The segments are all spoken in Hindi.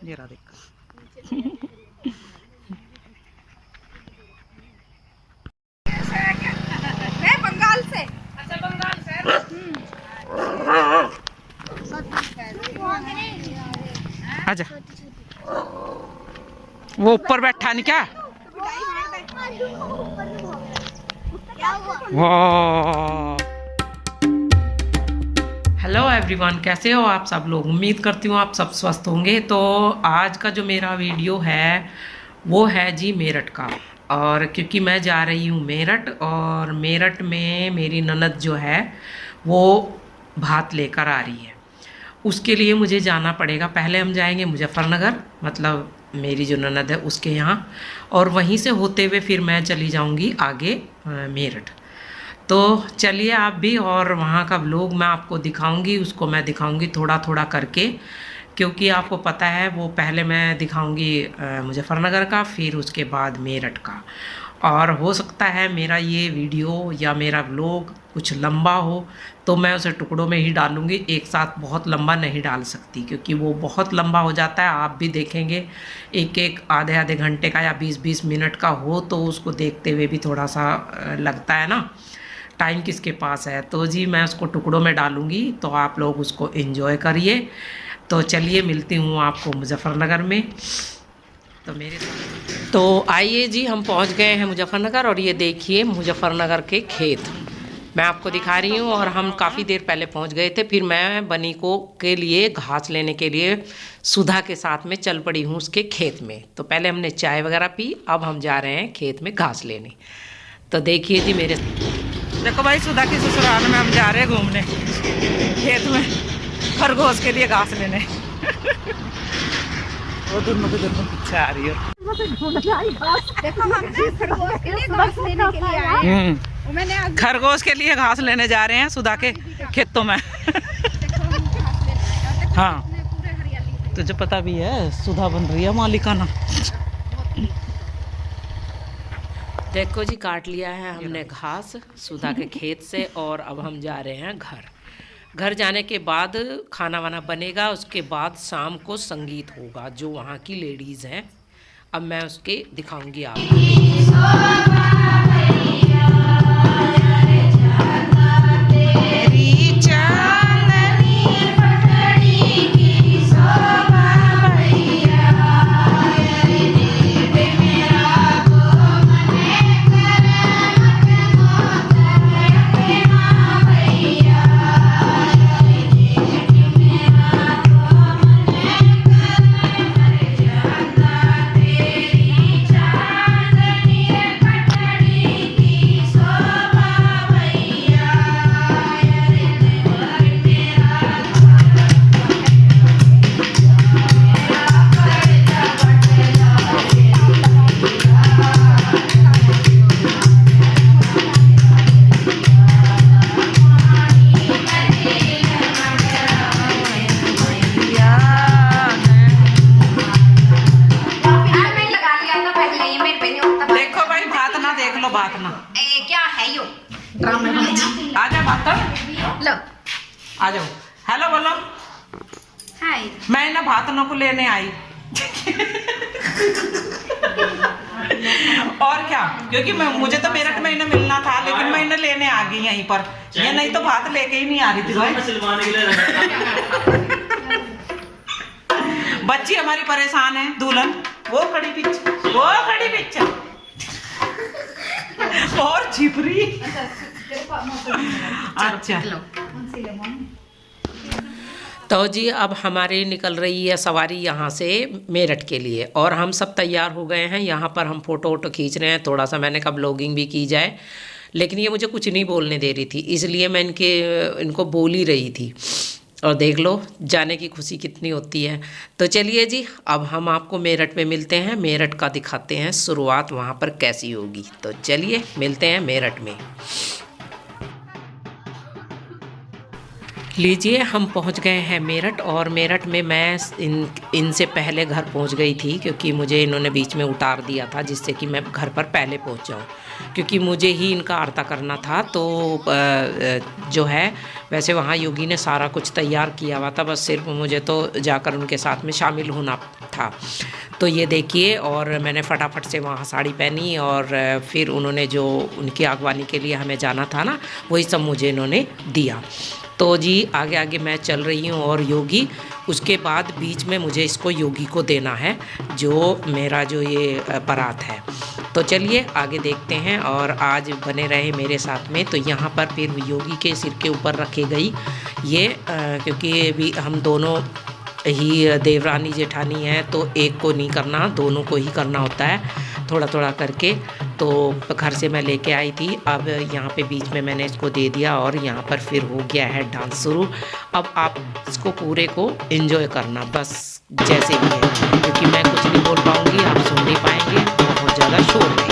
ये रहा देख। मैं बंगाल से। अच्छा बंगाल से। आजा। वो ऊपर बैठा नहीं क्या? वाह। हेलो एवरीवन, कैसे हो आप सब लोग? उम्मीद करती हूँ आप सब स्वस्थ होंगे। तो आज का जो मेरा वीडियो है वो है जी मेरठ का। और क्योंकि मैं जा रही हूँ मेरठ, और मेरठ में मेरी ननद जो है वो भात लेकर आ रही है। उसके लिए मुझे जाना पड़ेगा। पहले हम जाएंगे मुजफ्फरनगर, मतलब मेरी जो ननद है उसके यहाँ, और वहीं से होते हुए फिर मैं चली जाऊँगी आगे मेरठ। तो चलिए आप भी, और वहाँ का व्लॉग मैं आपको दिखाऊंगी, उसको मैं दिखाऊंगी थोड़ा थोड़ा करके, क्योंकि आपको पता है वो पहले मैं दिखाऊंगी मुजफ्फरनगर का, फिर उसके बाद मेरठ का। और हो सकता है मेरा ये वीडियो या मेरा व्लॉग कुछ लंबा हो तो मैं उसे टुकड़ों में ही डालूंगी, एक साथ बहुत लंबा नहीं डाल सकती, क्योंकि वो बहुत लंबा हो जाता है। आप भी देखेंगे एक एक आधे आधे घंटे का या 20-20 मिनट का हो तो उसको देखते हुए भी थोड़ा सा लगता है ना, टाइम किसके पास है। तो जी मैं उसको टुकड़ों में डालूंगी, तो आप लोग उसको एंजॉय करिए। तो चलिए मिलती हूँ आपको मुजफ्फरनगर में। तो आइए जी, हम पहुँच गए हैं मुजफ्फरनगर, और ये देखिए मुजफ्फरनगर के खेत मैं आपको दिखा रही हूँ। और हम काफ़ी देर पहले पहुँच गए थे। फिर मैं बनी को के लिए घास लेने के लिए सुधा के साथ में चल पड़ी हूँ उसके खेत में। तो पहले हमने चाय वगैरह पी, अब हम जा रहे हैं खेत में घास लेने। तो देखिए जी मेरे, देखो भाई सुधा की ससुराल में हम जा रहे हैं घूमने, खेत में खरगोश के लिए घास लेने। वो दोनों पीछे आ रही है। देखो हम खरगोश के लिए घास लेने के लिए आए हैं। मैंने खरगोश के लिए घास लेने जा रहे हैं सुधा के खेतों में। हाँ, तुझे पता भी है सुधा बन रही है मालिकाना। देखो जी काट लिया है हमने घास सुधा के खेत से, और अब हम जा रहे हैं घर। घर जाने के बाद खाना वाना बनेगा, उसके बाद शाम को संगीत होगा जो वहाँ की लेडीज़ हैं। अब मैं उसके दिखाऊंगी आपको। बात ना क्या है यो आ जा बात लो आ जाओ। हेलो बोलो। हाय, मैं ना भातनों को लेने आई। और क्या, क्योंकि मुझे तो मेरठ में इन्हें मिलना था, लेकिन मैं इन्हें लेने आ गई यहीं पर। ये नहीं तो भात लेके ही नहीं आ रही थी भाई। बच्ची हमारी परेशान है, दुल्हन वो खड़ी पीछे और छिपरी। अच्छा तो जी अब हमारी निकल रही है सवारी यहाँ से मेरठ के लिए, और हम सब तैयार हो गए हैं। यहाँ पर हम फ़ोटो वोटो खींच रहे हैं, थोड़ा सा मैंने कहा ब्लॉगिंग भी की जाए, लेकिन ये मुझे कुछ नहीं बोलने दे रही थी, इसलिए मैं इनको बोल ही रही थी। और देख लो जाने की खुशी कितनी होती है। तो चलिए जी अब हम आपको मेरठ में मिलते हैं, मेरठ का दिखाते हैं शुरुआत वहाँ पर कैसी होगी। तो चलिए मिलते हैं मेरठ में। लीजिए हम पहुंच गए हैं मेरठ, और मेरठ में मैं इनसे पहले घर पहुंच गई थी, क्योंकि मुझे इन्होंने बीच में उतार दिया था जिससे कि मैं घर पर पहले पहुंच जाऊं, क्योंकि मुझे ही इनका आरता करना था। तो जो है वैसे वहाँ योगी ने सारा कुछ तैयार किया हुआ था, बस सिर्फ मुझे तो जाकर उनके साथ में शामिल होना था। तो ये देखिए, और मैंने फटाफट से वहाँ साड़ी पहनी, और फिर उन्होंने जो उनकी अगवानी के लिए हमें जाना था ना, वही सब मुझे इन्होंने दिया। तो जी आगे आगे मैं चल रही हूँ, और योगी उसके बाद बीच में मुझे इसको योगी को देना है, जो मेरा जो ये परात है। तो चलिए आगे देखते हैं, और आज बने रहे मेरे साथ में। तो यहाँ पर फिर योगी के सिर के ऊपर रखी गई ये, क्योंकि भी हम दोनों ही देवरानी जेठानी है, तो एक को नहीं करना, दोनों को ही करना होता है थोड़ा थोड़ा करके। तो घर से मैं लेके आई थी, अब यहाँ पे बीच में मैंने इसको दे दिया, और यहाँ पर फिर हो गया है डांस शुरू। अब आप इसको पूरे को एंजॉय करना बस जैसे भी है, क्योंकि मैं कुछ नहीं बोल पाऊँगी, आप सुन नहीं पाएंगे, बहुत ज़्यादा शोर है।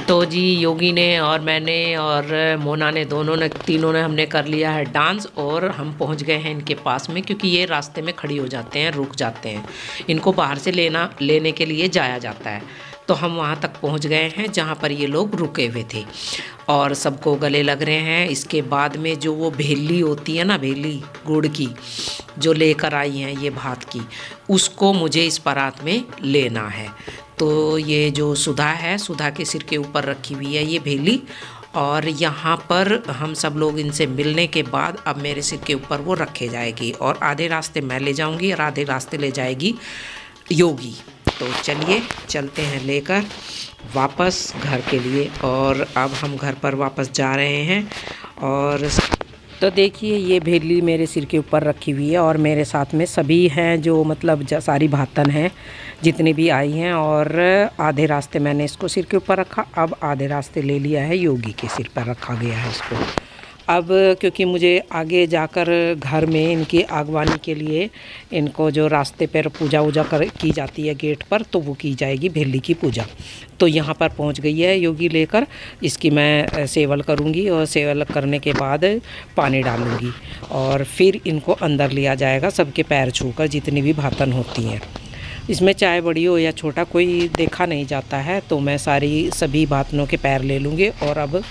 तो जी योगी ने और मैंने और मोना ने, दोनों ने, तीनों ने हमने कर लिया है डांस, और हम पहुंच गए हैं इनके पास में, क्योंकि ये रास्ते में खड़ी हो जाते हैं, रुक जाते हैं, इनको बाहर से लेने के लिए जाया जाता है। तो हम वहाँ तक पहुँच गए हैं जहाँ पर ये लोग रुके हुए थे, और सबको गले लग रहे हैं। इसके बाद में जो वो भेली होती है ना, भेली गुड़ की जो लेकर आई हैं ये भात की, उसको मुझे इस परात में लेना है। तो ये जो सुधा है, सुधा के सिर के ऊपर रखी हुई है ये भेली, और यहाँ पर हम सब लोग इनसे मिलने के बाद अब मेरे सिर के ऊपर वो रखे जाएगी, और आधे रास्ते मैं ले जाऊँगी और आधे रास्ते ले जाएगी योगी। तो चलिए चलते हैं लेकर वापस घर के लिए, और अब हम घर पर वापस जा रहे हैं। और तो देखिए ये भेली मेरे सिर के ऊपर रखी हुई है, और मेरे साथ में सभी हैं जो मतलब सारी भातन हैं जितनी भी आई हैं, और आधे रास्ते मैंने इसको सिर के ऊपर रखा, अब आधे रास्ते ले लिया है योगी के सिर पर रखा गया है इसको। अब क्योंकि मुझे आगे जाकर घर में इनकी आगवानी के लिए इनको जो रास्ते पर पूजा वूजा की जाती है गेट पर, तो वो की जाएगी भेली की पूजा। तो यहाँ पर पहुँच गई है योगी लेकर, इसकी मैं सेवल करूँगी, और सेवल करने के बाद पानी डालूँगी, और फिर इनको अंदर लिया जाएगा सबके पैर छूकर, जितनी भी भातन होती हैं। इसमें चाहे बड़ी हो या छोटा कोई देखा नहीं जाता है, तो मैं सभी भातनों के पैर ले लूँगी। और अब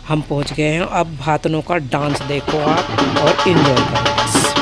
हम पहुंच गए हैं, अब भातनों का डांस देखो आप और एंजॉय करो बस।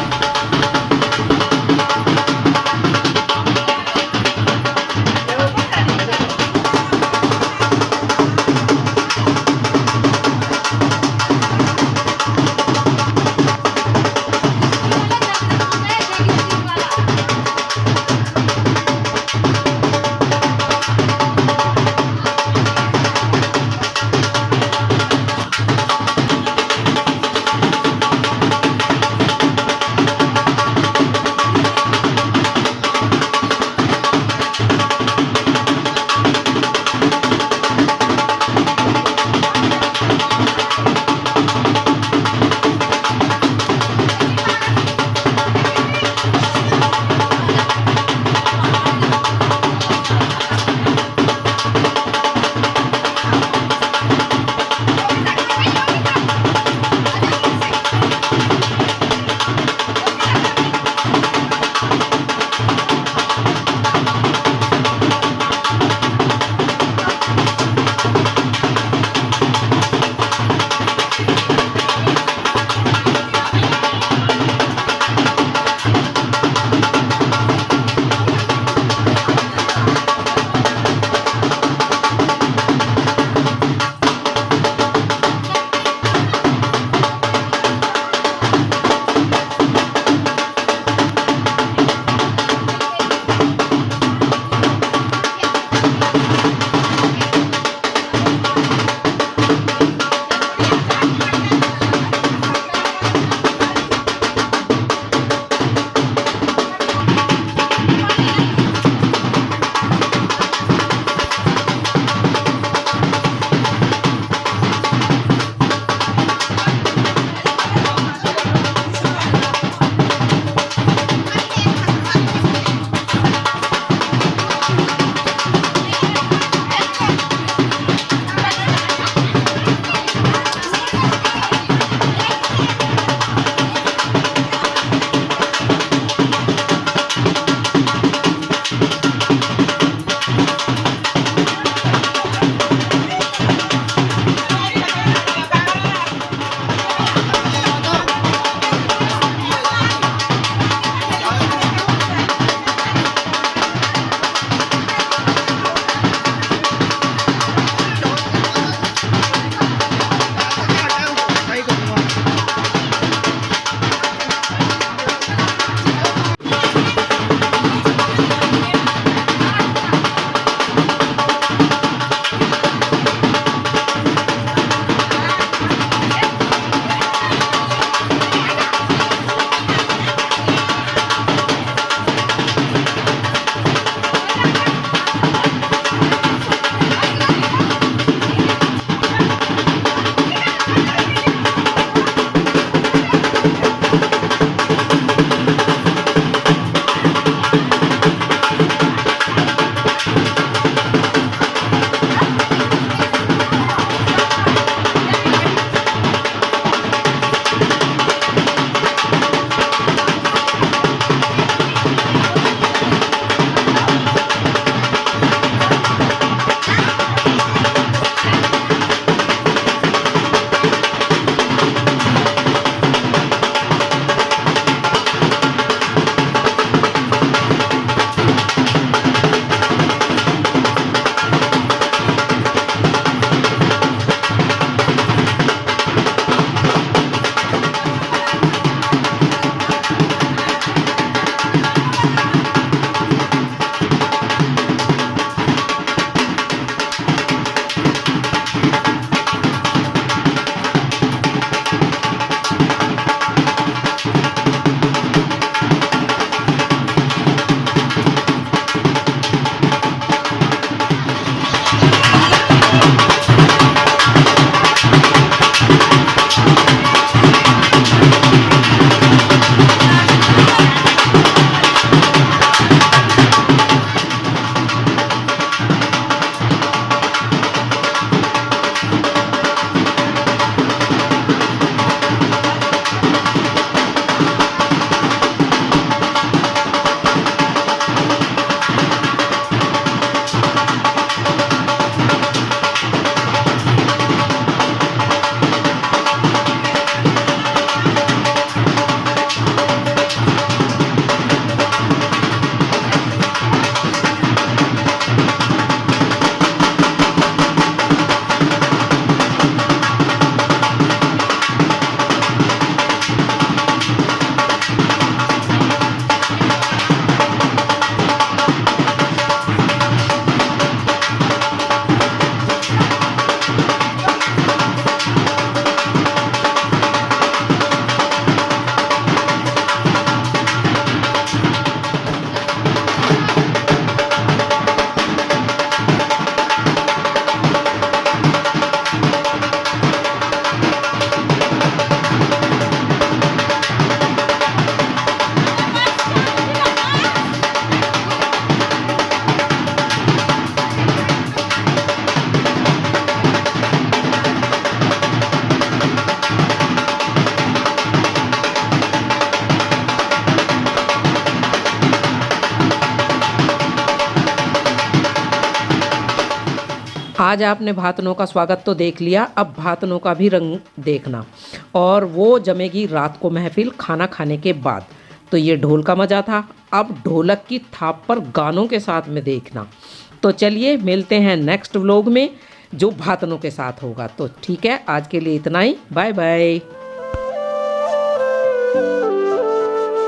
आज आपने भातनों का स्वागत तो देख लिया, अब भातनों का भी रंग देखना, और वो जमेगी रात को महफिल खाना खाने के बाद। तो ये ढोल का मज़ा था, अब ढोलक की थाप पर गानों के साथ में देखना। तो चलिए मिलते हैं नेक्स्ट व्लॉग में जो भातनों के साथ होगा। तो ठीक है, आज के लिए इतना ही, बाय बाय।